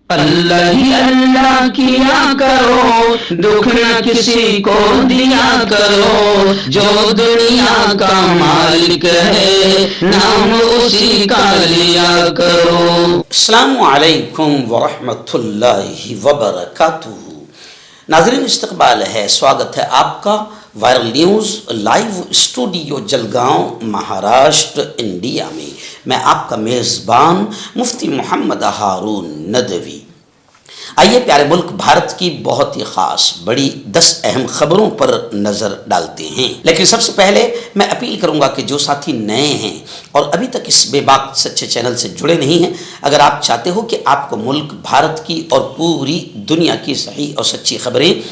अल्लाह ही अल्लाह किया करो, दुख न किसी को दिया करो, जो दुनिया का मालिक है नाम उसी का लिया करो। अस्सलामु अलैकुम वरहमतुल्लाहि वबरकातुहू। नाज़रीन, इस्तकबाल है, स्वागत है आपका viral news live studio Jalgaon, Maharashtra, India में। मैं आपका मेज़बान मुफ्ती मोहम्मद हारून नदवी। आइए प्यारे मुल्क भारत की बहुत ही ख़ास बड़ी 10 अहम खबरों पर नज़र डालते हैं। लेकिन सबसे पहले मैं अपील करूंगा कि जो साथी नए हैं और अभी तक इस बेबाक सच्चे चैनल से जुड़े नहीं हैं, अगर आप चाहते हो कि आपको मुल्क भारत की और पूरी दुनिया की सही और सच्ची खबरें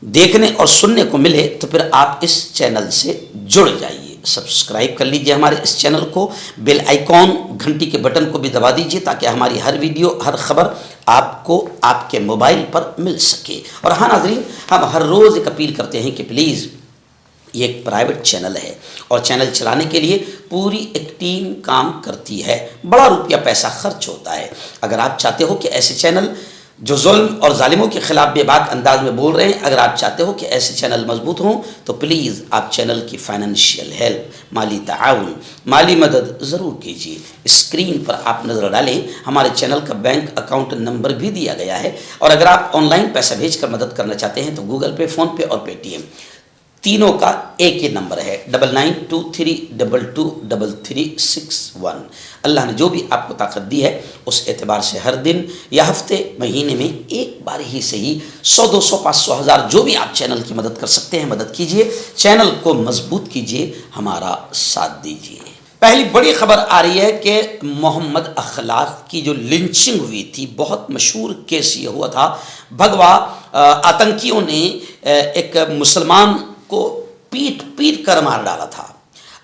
देखने और सुनने को मिले, तो फिर आप इस चैनल से जुड़ जाइए। सब्सक्राइब कर लीजिए हमारे इस चैनल को, बेल आइकॉन घंटी के बटन को भी दबा दीजिए ताकि हमारी हर वीडियो, हर खबर आपको आपके मोबाइल पर मिल सके। और हाँ नाज़रीन, हम हर रोज़ एक अपील करते हैं कि प्लीज़, ये एक प्राइवेट चैनल है और चैनल चलाने के लिए पूरी एक टीम काम करती है, बड़ा रुपया पैसा खर्च होता है। अगर आप चाहते हो कि ऐसे चैनल जो जुल्म और जालिमों के खिलाफ बेबाक अंदाज में बोल रहे हैं, अगर आप चाहते हो कि ऐसे चैनल मजबूत हों, तो प्लीज़ आप चैनल की फाइनेंशियल हेल्प, माली ताउन, माली मदद ज़रूर कीजिए। स्क्रीन पर आप नज़र डालें, हमारे चैनल का बैंक अकाउंट नंबर भी दिया गया है। और अगर आप ऑनलाइन पैसा भेजकर मदद करना चाहते हैं तो गूगल पे, फ़ोनपे और पेटीएम तीनों का एक ही नंबर है, 9923223361। अल्लाह ने जो भी आपको ताकत दी है, उस एतबार से हर दिन या हफ्ते, महीने में एक बार ही सही 100, 200, 500, 1000 जो भी आप चैनल की मदद कर सकते हैं, मदद कीजिए। चैनल को मजबूत कीजिए, हमारा साथ दीजिए। पहली बड़ी खबर आ रही है कि मोहम्मद अखलाक की जो लिंचिंग हुई थी, बहुत मशहूर केस ये हुआ था। भगवा आतंकियों ने एक मुसलमान को पीट पीट कर मार डाला था।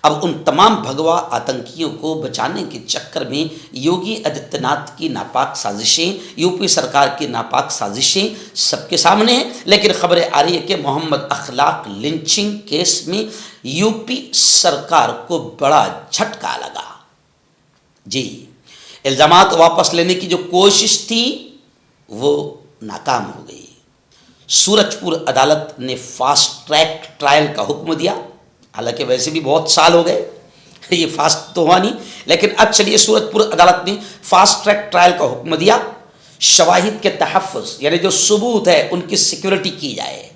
अब उन तमाम भगवा आतंकियों को बचाने के चक्कर में योगी आदित्यनाथ की नापाक साजिशें, यूपी सरकार की नापाक साजिशें सबके सामने हैं। लेकिन खबरें आ रही है कि मोहम्मद अखलाक लिंचिंग केस में यूपी सरकार को बड़ा झटका लगा। जी, इल्ज़ामात वापस लेने की जो कोशिश थी वो नाकाम हो गई। सूरजपुर अदालत ने फास्ट ट्रैक ट्रायल का हुक्म दिया। हालांकि वैसे भी बहुत साल हो गए, ये फास्ट तो हुआ नहीं, लेकिन अब चलिए, सूरजपुर अदालत ने फास्ट ट्रैक ट्रायल का हुक्म दिया। शवाहिद के तहफ़्फ़ुज़, यानी जो सबूत है उनकी सिक्योरिटी की जाए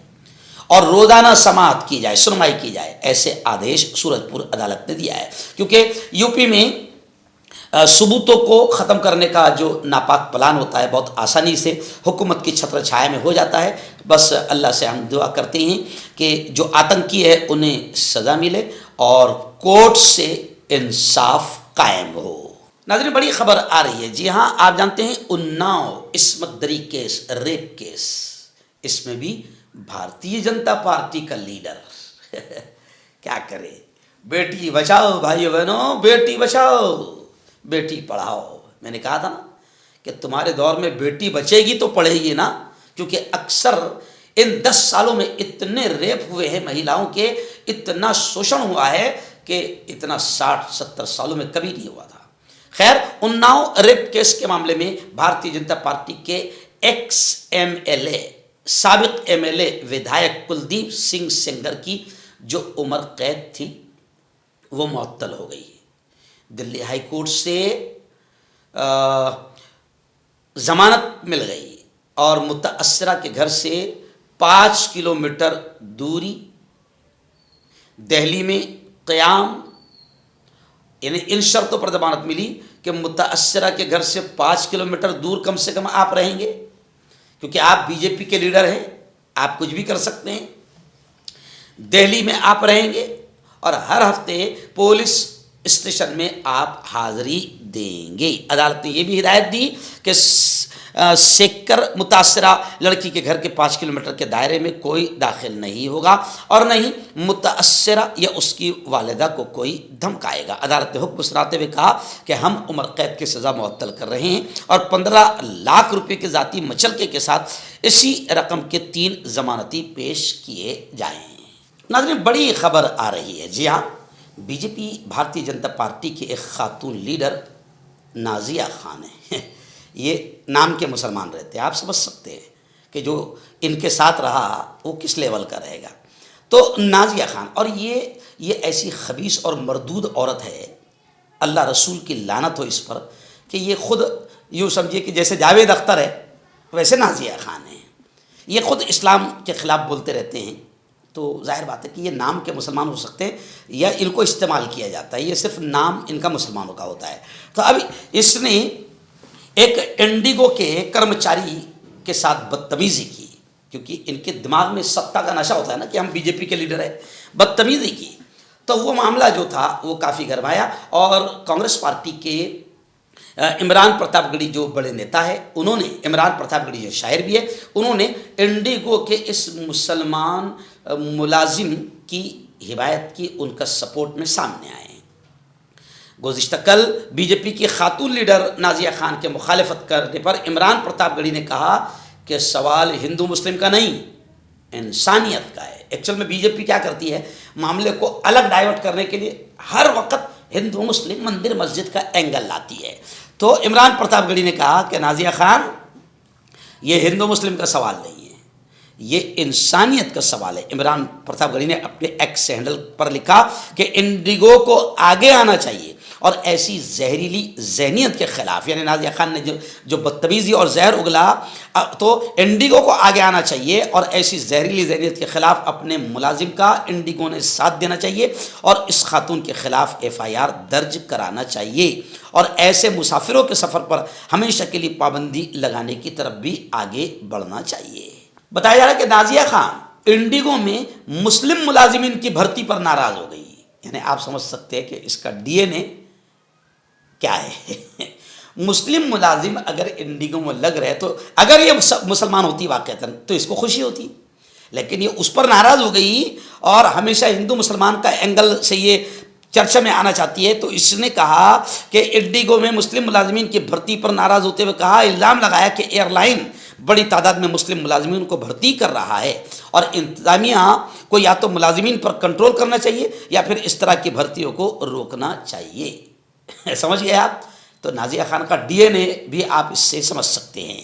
और रोज़ाना समाअत की जाए, सुनवाई की जाए, ऐसे आदेश सूरजपुर अदालत ने दिया है। क्योंकि यूपी में सबूतों को ख़त्म करने का जो नापाक प्लान होता है, बहुत आसानी से हुकूमत की छत्र छाया में हो जाता है। बस अल्लाह से हम दुआ करते हैं कि जो आतंकी है उन्हें सज़ा मिले और कोर्ट से इंसाफ कायम हो। नाज़रीन, बड़ी खबर आ रही है। जी हाँ, आप जानते हैं उन्नाव इस्मत दरी केस, रेप केस, इसमें भी भारतीय जनता पार्टी का लीडर क्या करे, बेटी बचाओ भाइयों बहनों, बेटी बचाओ, बेटी पढ़ाओ। मैंने कहा था ना कि तुम्हारे दौर में बेटी बचेगी तो पढ़ेगी ना, क्योंकि अक्सर इन 10 सालों में इतने रेप हुए हैं महिलाओं के, इतना शोषण हुआ है कि इतना 60-70 सालों में कभी नहीं हुआ था। खैर, उन्नाव रेप केस के मामले में भारतीय जनता पार्टी के एक्स MLA, साबिक MLA विधायक कुलदीप सिंह सेंगर की जो उम्र कैद थी वो मुअत्तल हो गई। दिल्ली हाई कोर्ट से ज़मानत मिल गई और मुतअस्सिरा के घर से 5 किलोमीटर दूरी दिल्ली में क़याम, यानी इन शर्तों पर ज़मानत मिली कि मुतअस्सिरा के घर से 5 किलोमीटर दूर कम से कम आप रहेंगे, क्योंकि आप बीजेपी के लीडर हैं, आप कुछ भी कर सकते हैं। दिल्ली में आप रहेंगे और हर हफ्ते पुलिस स्टेशन में आप हाज़िरी देंगे। अदालत ने यह भी हिदायत दी कि सेक्कर मुतासरा लड़की के घर के 5 किलोमीटर के दायरे में कोई दाखिल नहीं होगा और न ही मुतासरा या उसकी वालिदा को कोई धमकाएगा। अदालत ने हुक्म सुनाते हुए कहा कि हम उम्र कैद की सज़ा मुअत्तल कर रहे हैं और 15 लाख रुपए के ज़ाती मचलके के साथ इसी रकम के 3 ज़मानती पेश किए जाएँ। नाज़रीन, बड़ी खबर आ रही है। जी हाँ, बीजेपी भारतीय जनता पार्टी की एक खातून लीडर नाजिया खान है। ये नाम के मुसलमान रहते हैं। आप समझ सकते हैं कि जो इनके साथ रहा वो किस लेवल का रहेगा। तो नाजिया खान, और ये ऐसी खबीस और मरदूद औरत है, अल्लाह रसूल की लानत हो इस पर, कि ये खुद यूँ समझिए कि जैसे जावेद अख्तर है वैसे नाजिया खान है। ये खुद इस्लाम के ख़िलाफ़ बोलते रहते हैं। तो जाहिर बात है कि ये नाम के मुसलमान हो सकते हैं या इनको इस्तेमाल किया जाता है, ये सिर्फ नाम इनका मुसलमानों का होता है। तो अब इसने एक इंडिगो के कर्मचारी के साथ बदतमीज़ी की, क्योंकि इनके दिमाग में सत्ता का नशा होता है ना कि हम बीजेपी के लीडर हैं, बदतमीज़ी की। तो वो मामला जो था वो काफ़ी गरमाया और कांग्रेस पार्टी के इमरान प्रतापगढ़ी जो बड़े नेता है, उन्होंने, इमरान प्रतापगढ़ी जो शायर भी है, उन्होंने इंडिगो के इस मुसलमान मुलाजिम की हिमायत की, उनका सपोर्ट में सामने आए हैं। गुज़िश्ता कल बीजेपी की खातून लीडर नाजिया खान के मुखालिफत करने पर इमरान प्रतापगढ़ी ने कहा कि सवाल हिंदू मुस्लिम का नहीं, इंसानियत का है। एक्चुअल में बीजेपी क्या करती है, मामले को अलग डाइवर्ट करने के लिए हर वक्त हिंदू मुस्लिम मंदिर मस्जिद का एंगल लाती है। तो इमरान प्रतापगढ़ी ने कहा कि नाजिया खान, ये हिंदू मुस्लिम का सवाल नहीं है, ये इंसानियत का सवाल है। इमरान प्रतापगढ़ी ने अपने एक्स हैंडल पर लिखा कि इंडिगो को आगे आना चाहिए और ऐसी जहरीली जहनीत के ख़िलाफ़, यानी नाजिया खान ने जो बदतमीज़ी और जहर उगला, तो इंडिगो को आगे आना चाहिए और ऐसी जहरीली जहनीत के ख़िलाफ़ अपने मुलाजिम का इंडिगो ने साथ देना चाहिए और इस खातून के ख़िलाफ़ FIR दर्ज कराना चाहिए और ऐसे मुसाफिरों के सफ़र पर हमेशा के लिए पाबंदी लगाने की तरफ भी आगे बढ़ना चाहिए। बताया जा रहा है कि नाजिया खान इंडिगो में मुस्लिम मुलाजिमीन की भर्ती पर नाराज़ हो गई। यानी आप समझ सकते हैं कि इसका DNA क्या है। मुस्लिम मुलाजिम अगर इंडिगो में लग रहे, तो अगर ये मुसलमान होती वाक़तन तो इसको खुशी होती, लेकिन ये उस पर नाराज़ हो गई और हमेशा हिंदू मुसलमान का एंगल से ये चर्चा में आना चाहती है। तो इसने कहा कि इंडिगो में मुस्लिम मुलाजिमीन की भर्ती पर नाराज़ होते हुए कहा, इल्ज़ाम लगाया कि एयरलाइन बड़ी तादाद में मुस्लिम मुलाजिमीन को भर्ती कर रहा है और इंतज़ामिया को या तो मुलाजिमीन पर कंट्रोल करना चाहिए या फिर इस तरह की भर्तियों को रोकना चाहिए। समझ गए आप? तो नाजिया खान का DNA भी आप इससे समझ सकते हैं।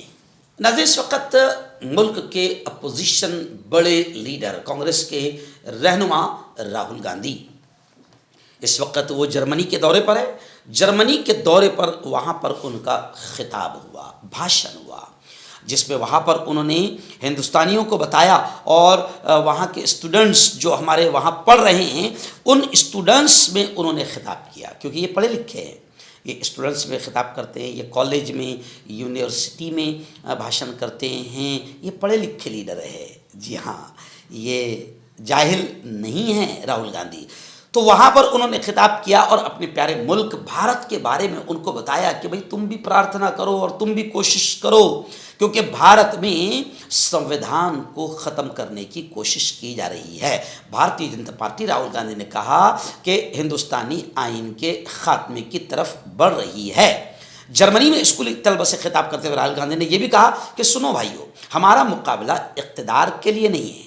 नाज़रीन, इस वक्त मुल्क के अपोजिशन बड़े लीडर कांग्रेस के रहनुमा राहुल गांधी, इस वक्त वो जर्मनी के दौरे पर है। जर्मनी के दौरे पर वहाँ पर उनका खिताब हुआ, भाषण हुआ, जिसमें वहाँ पर उन्होंने हिंदुस्तानियों को बताया और वहाँ के स्टूडेंट्स जो हमारे वहाँ पढ़ रहे हैं, उन स्टूडेंट्स में उन्होंने खिताब किया, क्योंकि ये पढ़े लिखे हैं, ये स्टूडेंट्स में खिताब करते हैं, ये कॉलेज में, यूनिवर्सिटी में भाषण करते हैं, ये पढ़े लिखे लीडर है। जी हाँ, ये जाहिल नहीं है राहुल गांधी। तो वहाँ पर उन्होंने खिताब किया और अपने प्यारे मुल्क भारत के बारे में उनको बताया कि भाई तुम भी प्रार्थना करो और तुम भी कोशिश करो, क्योंकि भारत में संविधान को ख़त्म करने की कोशिश की जा रही है। भारतीय जनता पार्टी, राहुल गांधी ने कहा कि हिंदुस्तानी आइन के ख़ात्मे की तरफ बढ़ रही है। जर्मनी में स्कूली तलबा से खिताब करते हुए राहुल गांधी ने यह भी कहा कि सुनो भाइयों, हमारा मुकाबला इक़्तिदार के लिए नहीं है,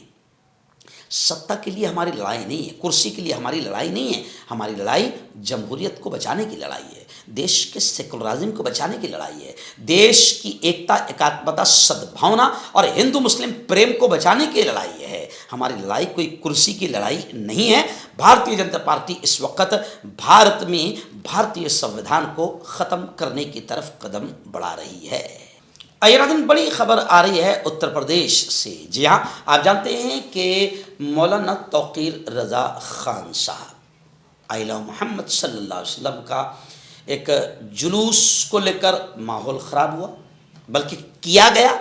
सत्ता के लिए हमारी लड़ाई नहीं है, कुर्सी के लिए हमारी लड़ाई नहीं है, हमारी लड़ाई जमहूरियत को बचाने की लड़ाई है, देश के सेकुलरिज्म को बचाने की लड़ाई है, देश की एकता, एकात्मता, सद्भावना और हिंदू मुस्लिम प्रेम को बचाने की लड़ाई है। हमारी लड़ाई कोई कुर्सी की लड़ाई नहीं है। भारतीय जनता पार्टी इस वक्त भारत में भारतीय संविधान को ख़त्म करने की तरफ कदम बढ़ा रही है। दिन बड़ी खबर आ रही है उत्तर प्रदेश से। जी हाँ, आप जानते हैं कि मौलाना तौक़ीर रज़ा ख़ान साहब आइला मोहम्मद सल्लल्लाहु अलैहि वसल्लम का एक जुलूस को लेकर माहौल ख़राब हुआ, बल्कि किया गया,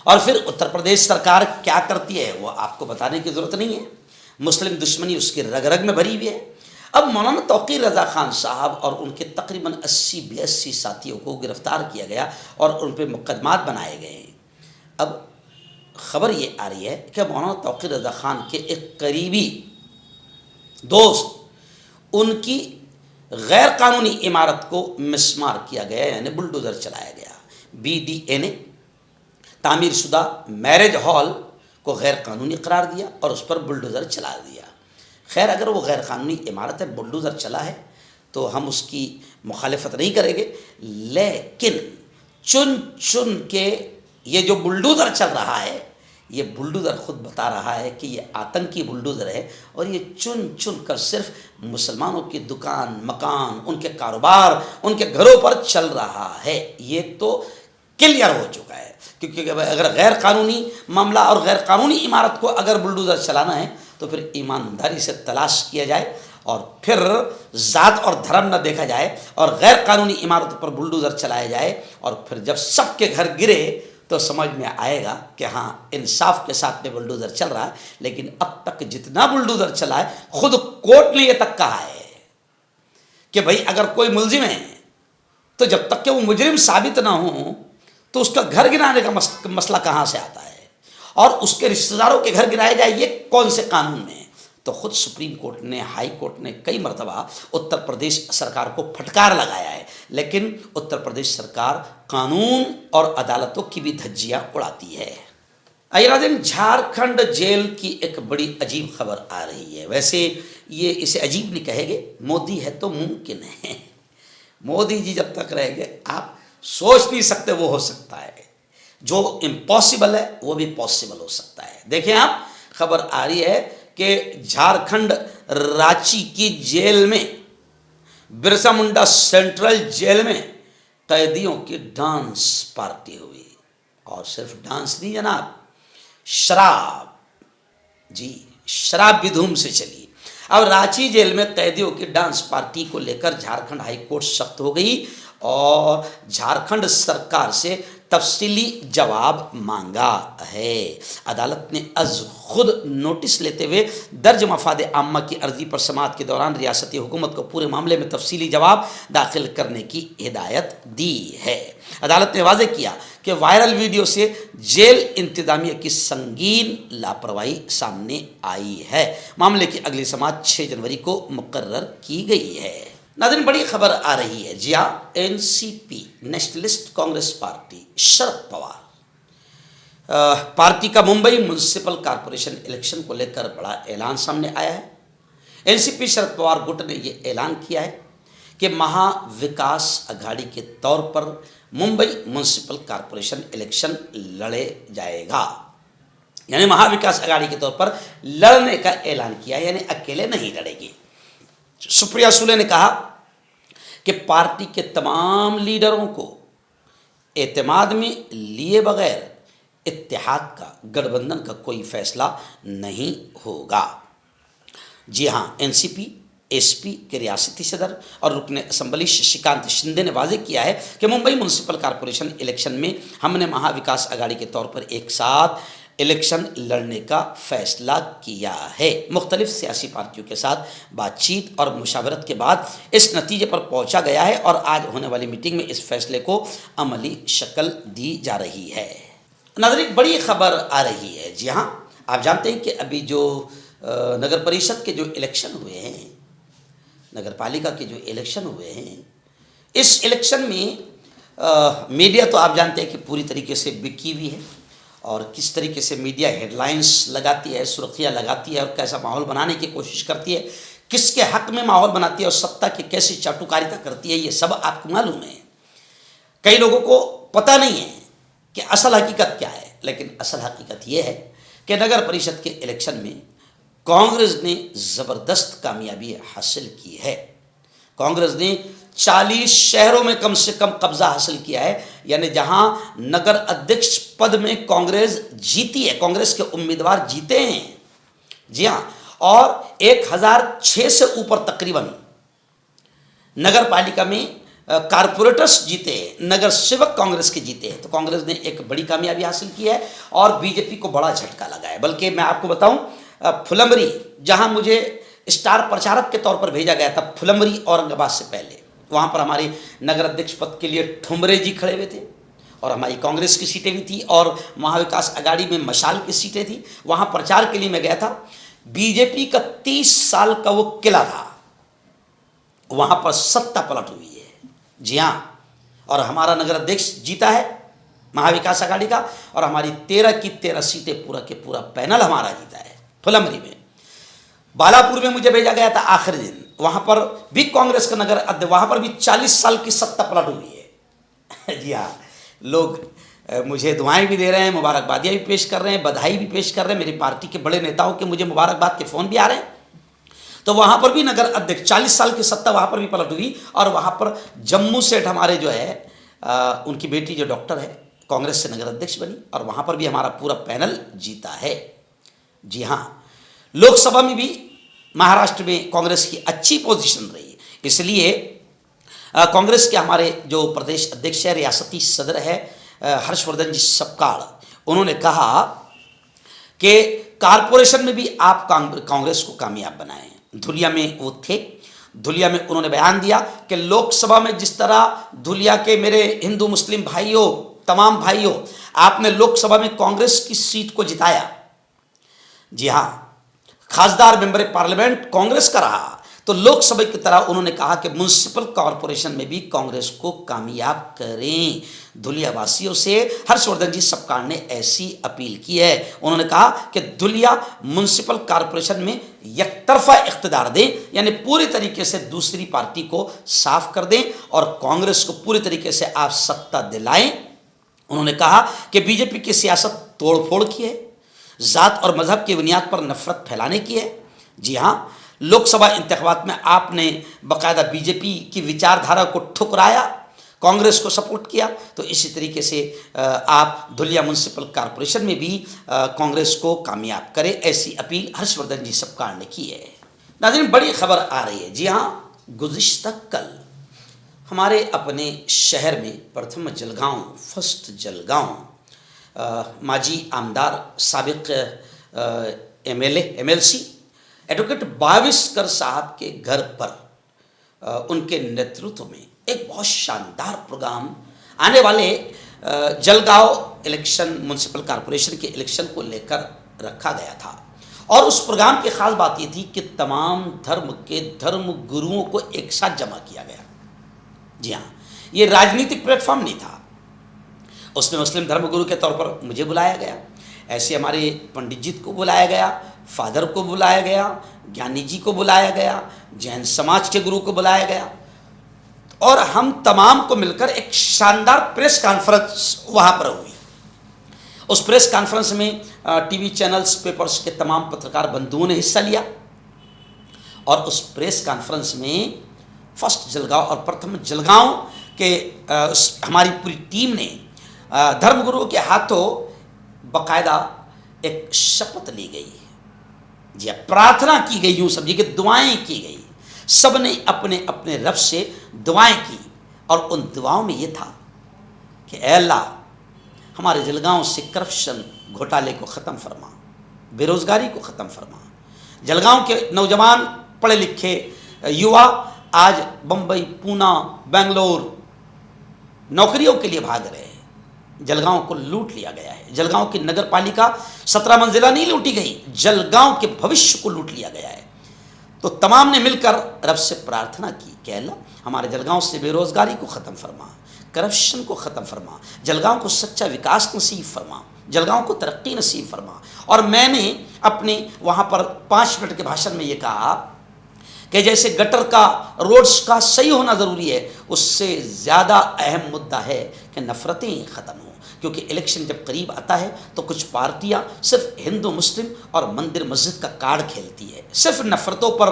और फिर उत्तर प्रदेश सरकार क्या करती है वो आपको बताने की ज़रूरत नहीं है। मुस्लिम दुश्मनी उसकी रग रग में भरी हुई है। अब मौलाना तौक़ीर रज़ा ख़ान साहब और उनके तकरीबन 80-82 साथियों को गिरफ़्तार किया गया और उन पर मुक़दमात बनाए गए हैं। अब ख़बर ये आ रही है कि मौलाना तौक़ीर रज़ा ख़ान के एक करीबी दोस्त, उनकी गैर कानूनी इमारत को मिसमार किया गया, यानी बुलडोज़र चलाया गया। BDA ने तामीर शुदा मैरिज हॉल को गैर कानूनी करार दिया और उस पर बुलडोज़र चला दिया। खैर, अगर वो गैर कानूनी इमारत है, बुलडोज़र चला है, तो हम उसकी मुखालिफत नहीं करेंगे, लेकिन चुन चुन के ये जो बुलडोज़र चल रहा है, ये बुलडोज़र खुद बता रहा है कि ये आतंकी बुलडोज़र है और ये चुन चुन कर सिर्फ मुसलमानों की दुकान, मकान, उनके कारोबार, उनके घरों पर चल रहा है। ये तो क्लियर हो चुका है, क्योंकि अगर गैर कानूनी मामला और गैर कानूनी इमारत को अगर बुलडोज़र चलाना है तो फिर ईमानदारी से तलाश किया जाए और फिर ज़ात और धर्म न देखा जाए और गैर कानूनी इमारतों पर बुलडोज़र चलाया जाए और फिर जब सबके घर गिरे तो समझ में आएगा कि हाँ, इंसाफ के साथ में बुलडोज़र चल रहा है। लेकिन अब तक जितना बुलडोज़र चला है, खुद कोर्ट ने ये तक कहा है कि भाई अगर कोई मुलजिम है तो जब तक कि वो मुजरिम साबित ना हो तो उसका घर गिराने का मसला कहाँ से आता है और उसके रिश्तेदारों के घर गिराए जाए, ये कौन से कानून में? तो खुद सुप्रीम कोर्ट ने, हाई कोर्ट ने कई मरतबा उत्तर प्रदेश सरकार को फटकार लगाया है, लेकिन उत्तर प्रदेश सरकार कानून और अदालतों की भी धज्जियां उड़ाती है। नाज़रीन, झारखंड जेल की एक बड़ी अजीब खबर आ रही है। वैसे ये इसे अजीब नहीं कहेंगे, मोदी है तो मुमकिन है। मोदी जी जब तक रहेंगे आप सोच नहीं सकते वो हो सकता है, जो इम्पॉसिबल है वो भी पॉसिबल हो सकता है। देखें आप, खबर आ रही है कि झारखंड रांची की जेल में, बिरसा मुंडा सेंट्रल जेल में कैदियों की डांस पार्टी हुई। और सिर्फ डांस नहीं जनाब, शराब, जी शराब भी धूम से चली। अब रांची जेल में कैदियों की डांस पार्टी को लेकर झारखंड हाई कोर्ट सख्त हो गई और झारखंड सरकार से तफसीली जवाब मांगा है। अदालत ने अज खुद नोटिस लेते हुए दर्ज मफाद आम्मा की अर्जी पर समाअत के दौरान रियासती हुकूमत को पूरे मामले में तफसीली जवाब दाखिल करने की हिदायत दी है। अदालत ने वाज़ेह किया कि वायरल वीडियो से जेल इंतजामिया की संगीन लापरवाही सामने आई है। मामले की अगली समाअत 6 जनवरी को मुकर्रर की गई है। नाज़रीन, बड़ी खबर आ रही है। जी हाँ, NCP nationalist Congress party, Sharad Pawar party का मुंबई म्युनिसिपल कॉरपोरेशन इलेक्शन को लेकर बड़ा ऐलान सामने आया है। एनसीपी शरद पवार गुट ने यह ऐलान किया है कि महाविकास अघाड़ी के तौर पर मुंबई म्युनिसिपल कॉरपोरेशन इलेक्शन लड़े जाएगा। यानी महाविकास अघाड़ी के तौर पर लड़ने का ऐलान किया, यानी अकेले नहीं लड़ेगी। सुप्रिया सुले ने कहा कि पार्टी के तमाम लीडरों को एतमाद में लिए बगैर इत्तेहाद का, गठबंधन का कोई फैसला नहीं होगा। जी हाँ, एनसीपी एसपी के रियासती सदर और रुकन असम्बली शशिकांत शिंदे ने वाज़ेह किया है कि मुंबई म्युनिसिपल कॉरपोरेशन इलेक्शन में हमने महाविकास अघाड़ी के तौर पर एक साथ इलेक्शन लड़ने का फैसला किया है। मुख्तलिफ सियासी पार्टियों के साथ बातचीत और मुशावरत के बाद इस नतीजे पर पहुंचा गया है और आज होने वाली मीटिंग में इस फैसले को अमली शक्ल दी जा रही है। नाज़रीन, बड़ी खबर आ रही है। जी हाँ, आप जानते हैं कि अभी जो नगर परिषद के जो इलेक्शन हुए हैं, नगर पालिका के जो इलेक्शन हुए हैं, इस इलेक्शन में मीडिया तो आप जानते हैं कि पूरी तरीके से बिकी हुई है और किस तरीके से मीडिया हेडलाइंस लगाती है, सुर्खियाँ लगाती है और कैसा माहौल बनाने की कोशिश करती है, किसके हक में माहौल बनाती है और सत्ता की कैसी चाटुकारिता करती है, ये सब आपको मालूम है। कई लोगों को पता नहीं है कि असल हकीकत क्या है, लेकिन असल हकीकत ये है कि नगर परिषद के इलेक्शन में कांग्रेस ने ज़बरदस्त कामयाबी हासिल की है। कांग्रेस ने 40 शहरों में कम से कम कब्जा हासिल किया है, यानी जहां नगर अध्यक्ष पद में कांग्रेस जीती है, कांग्रेस के उम्मीदवार जीते हैं। जी हां, और 1006 से ऊपर तकरीबन नगर पालिका में कारपोरेटर्स जीते हैं, नगर सेवक कांग्रेस के जीते हैं। तो कांग्रेस ने एक बड़ी कामयाबी हासिल की है और बीजेपी को बड़ा झटका लगा है। बल्कि मैं आपको बताऊं, फुलंबरी, जहां मुझे स्टार प्रचारक के तौर पर भेजा गया था, फुलंबरी औरंगाबाद से पहले, वहाँ पर हमारे नगर अध्यक्ष पद के लिए ठुमरे जी खड़े हुए थे और हमारी कांग्रेस की सीटें भी थी और महाविकास अघाड़ी में मशाल की सीटें थी। वहाँ प्रचार के लिए मैं गया था। बीजेपी का 30 साल का वो किला था, वहाँ पर सत्ता पलट हुई है। जी हाँ, और हमारा नगर अध्यक्ष जीता है महाविकास अघाड़ी का और हमारी 13 की 13 सीटें, पूरा के पूरा पैनल हमारा जीता है। फुलंबरी में, बालापुर में मुझे भेजा गया था आखिरी दिन, वहाँ पर भी कांग्रेस का नगर अध्यक्ष, वहाँ पर भी 40 साल की सत्ता पलट हुई है। जी हाँ, लोग मुझे दुआएं भी दे रहे हैं, मुबारकबादियाँ भी पेश कर रहे हैं, बधाई भी पेश कर रहे हैं, मेरी पार्टी के बड़े नेताओं के मुझे मुबारकबाद के फ़ोन भी आ रहे हैं। तो वहाँ पर भी नगर अध्यक्ष 40 साल की सत्ता वहाँ पर भी पलट हुई और वहाँ पर जम्मू सेठ हमारे जो है उनकी बेटी जो डॉक्टर है कांग्रेस से नगर अध्यक्ष बनी और वहाँ पर भी हमारा पूरा पैनल जीता है। जी हाँ, लोकसभा में भी महाराष्ट्र में कांग्रेस की अच्छी पोजीशन रही, इसलिए कांग्रेस के हमारे जो प्रदेश अध्यक्ष है, रियासती सदर है हर्षवर्धन जी सपकाल, उन्होंने कहा कि कारपोरेशन में भी आप कांग्रेस को कामयाब बनाएं। धुलिया में वो थे, धुलिया में उन्होंने बयान दिया कि लोकसभा में जिस तरह धुलिया के मेरे हिंदू मुस्लिम भाइयों, तमाम भाइयों, आपने लोकसभा में कांग्रेस की सीट को जिताया। जी हाँ, खासदार मेंबर पार्लियामेंट कांग्रेस का रहा, तो लोकसभा की तरह उन्होंने कहा कि म्युनिसिपल कॉरपोरेशन में भी कांग्रेस को कामयाब करें। धुलिया वासियों से हर्षवर्धन जी सपकाल ने ऐसी अपील की है। उन्होंने कहा कि धुलिया म्युनिसिपल कॉरपोरेशन में एकतरफा इख्तिदार दें, यानी पूरी तरीके से दूसरी पार्टी को साफ कर दें और कांग्रेस को पूरी तरीके से आप सत्ता दिलाएं। उन्होंने कहा कि बीजेपी की सियासत तोड़फोड़ की है, जात और मजहब की बुनियाद पर नफरत फैलाने की है। जी हाँ, लोकसभा इंतखाबात में आपने बाकायदा बीजेपी की विचारधारा को ठुकराया, कांग्रेस को सपोर्ट किया, तो इसी तरीके से आप धुलिया म्युनिसिपल कॉरपोरेशन में भी कांग्रेस को कामयाब करें, ऐसी अपील हर्षवर्धन जी सपकाल ने की है। नाज़रीन, बड़ी खबर आ रही है। जी हाँ, गुज़िश्ता कल हमारे अपने शहर में प्रथम जलगांव, फर्स्ट जलगांव माजी आमदार साबिक MLC एडवोकेट बाविस्कर साहब के घर पर उनके नेतृत्व में एक बहुत शानदार प्रोग्राम आने वाले जलगांव इलेक्शन, म्युनिसिपल कॉरपोरेशन के इलेक्शन को लेकर रखा गया था। और उस प्रोग्राम की खास बात ये थी कि तमाम धर्म के धर्म गुरुओं को एक साथ जमा किया गया। जी हाँ, ये राजनीतिक प्लेटफॉर्म नहीं था। उसमें मुस्लिम धर्मगुरु के तौर पर मुझे बुलाया गया, ऐसे हमारे पंडित जी को बुलाया गया, फादर को बुलाया गया, ज्ञानी जी को बुलाया गया, जैन समाज के गुरु को बुलाया गया और हम तमाम को मिलकर एक शानदार प्रेस कॉन्फ्रेंस वहाँ पर हुई। उस प्रेस कॉन्फ्रेंस में टीवी चैनल्स, पेपर्स के तमाम पत्रकार बंधुओं ने हिस्सा लिया और उस प्रेस कॉन्फ्रेंस में फर्स्ट जलगांव और प्रथम जलगांव के हमारी पूरी टीम ने धर्मगुरुओं के हाथों बाकायदा एक शपथ ली गई। जी, प्रार्थना की गई, यूँ समझिए कि दुआएं की गई। सब ने अपने अपने रब से दुआएं की और उन दुआओं में ये था कि ऐ अल्लाह, हमारे जलगांव से करप्शन घोटाले को ख़त्म फरमा, बेरोज़गारी को ख़त्म फरमा। जलगांव के नौजवान पढ़े लिखे युवा आज बम्बई, पूना, बेंगलोर नौकरियों के लिए भाग रहे हैं। जलगांव को लूट लिया गया है। जलगांव की नगर पालिका 17 मंजिला नहीं लूटी गई, जलगांव के भविष्य को लूट लिया गया है। तो तमाम ने मिलकर रब से प्रार्थना की कि अल्लाह, हमारे जलगांव से बेरोजगारी को ख़त्म फरमा, करप्शन को ख़त्म फरमा, जलगांव को सच्चा विकास नसीब फरमा, जलगांव को तरक्की नसीब फरमा। और मैंने अपने वहाँ पर 5 मिनट के भाषण में ये कहा कि जैसे गटर का, रोड्स का सही होना ज़रूरी है, उससे ज़्यादा अहम मुद्दा है कि नफ़रतें ख़त्म हों। क्योंकि इलेक्शन जब करीब आता है तो कुछ पार्टियां सिर्फ हिंदू मुस्लिम और मंदिर मस्जिद का कार्ड खेलती है, सिर्फ नफ़रतों पर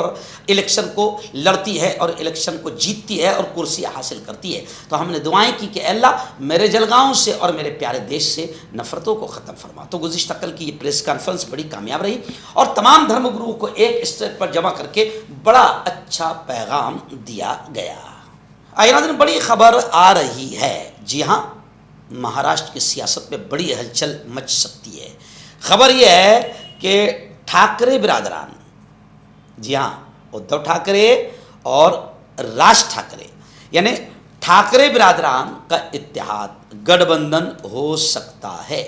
इलेक्शन को लड़ती है और इलेक्शन को जीतती है और कुर्सियाँ हासिल करती है। तो हमने दुआएं की कि अल्लाह, मेरे जलगांव से और मेरे प्यारे देश से नफ़रतों को ख़त्म फरमा। तो गुज़िश्ता कल की ये प्रेस कॉन्फ्रेंस बड़ी कामयाब रही और तमाम धर्मगुरुओं को एक स्टेज पर जमा करके बड़ा अच्छा पैगाम दिया गया। आइए, बड़ी खबर आ रही है। जी हाँ, महाराष्ट्र की सियासत में बड़ी हलचल मच सकती है। खबर यह है कि ठाकरे बिरादरान, जी हाँ, उद्धव ठाकरे और राज ठाकरे यानी ठाकरे बिरादरान का इत्तेहाद, गठबंधन हो सकता है।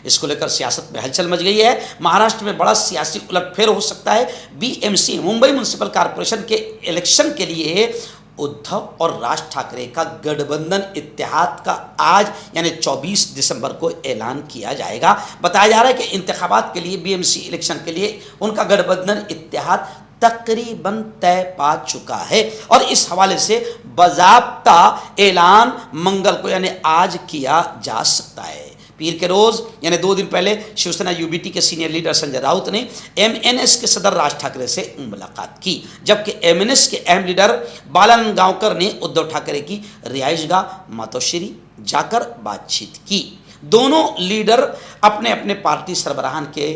इसको लेकर सियासत में हलचल मच गई है। महाराष्ट्र में बड़ा सियासी उलटफेर हो सकता है। BMC मुंबई म्युनिसिपल कॉरपोरेशन के इलेक्शन के लिए उद्धव और राज ठाकरे का गठबंधन इत्तेहाद का आज यानी 24 दिसंबर को ऐलान किया जाएगा। बताया जा रहा है कि इंतखाबात के लिए, BMC इलेक्शन के लिए उनका गठबंधन इत्तेहाद तकरीबन तय पा चुका है और इस हवाले से बाज़ाब्ता ऐलान मंगल को यानी आज किया जा सकता है। पीर के रोज यानी 2 दिन पहले शिवसेना यूबीटी के सीनियर लीडर संजय राउत ने एमएनएस के सदर राज ठाकरे से मुलाकात की, जबकि एमएनएस के अहम लीडर बालानंद गांवकर ने उद्धव ठाकरे की रिहाइशगाह मातोश्री जाकर बातचीत की। दोनों लीडर अपने अपने पार्टी सरबराहान के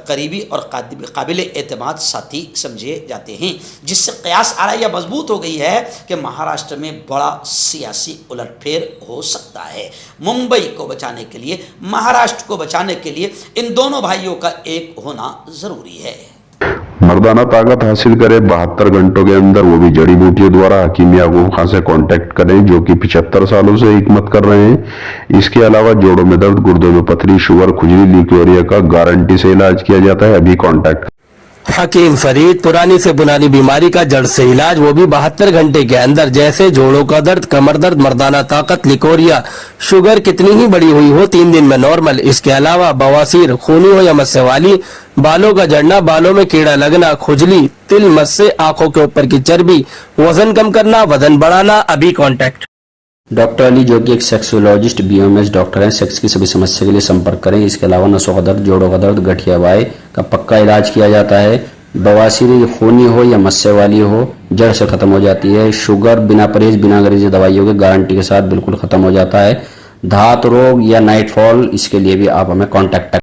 करीबी और काबिल एतमाद साथी समझे जाते हैं, जिससे कयास आ रहा है या मजबूत हो गई है कि महाराष्ट्र में बड़ा सियासी उलटफेर हो सकता है। मुंबई को बचाने के लिए, महाराष्ट्र को बचाने के लिए इन दोनों भाइयों का एक होना जरूरी है। मर्दाना ताकत हासिल करे 72 घंटों के अंदर, वो भी जड़ी बूटियों द्वारा। हकीम याकूब खान से कांटेक्ट करें जो कि 75 सालों से हिकमत कर रहे हैं। इसके अलावा जोड़ों में दर्द, गुर्दों में पथरी, शुगर, खुजली, ल्यूकेरिया का गारंटी से इलाज किया जाता है। अभी कांटेक्ट। हकीम फरीद, पुरानी से पुरानी बीमारी का जड़ से इलाज, वो भी 72 घंटे के अंदर। जैसे जोड़ों का दर्द, कमर दर्द, मर्दाना ताकत, लिकोरिया, शुगर कितनी ही बड़ी हुई हो 3 दिन में नॉर्मल। इसके अलावा बवासीर, खूनी हो या मस्से वाली, बालों का झड़ना, बालों में कीड़ा लगना, खुजली, तिल, मस्से, आंखों के ऊपर की चर्बी, वजन कम करना, वजन बढ़ाना, अभी कांटेक्ट। डॉक्टर अली जो कि एक सेक्सोलॉजिस्ट बीएमएस डॉक्टर हैं। सेक्स की सभी समस्या के लिए संपर्क करें। इसके अलावा नसों का दर्द, जोड़ों का दर्द, गठिया वाई का पक्का इलाज किया जाता है। बवासीर खूनी हो या मस्से वाली हो, जड़ से खत्म हो जाती है। शुगर बिना परहेज, बिना अंग्रेजी दवाइयों के गारंटी के साथ बिल्कुल खत्म हो जाता है। धात रोग या नाइटफॉल, इसके लिए भी आप हमें कांटेक्ट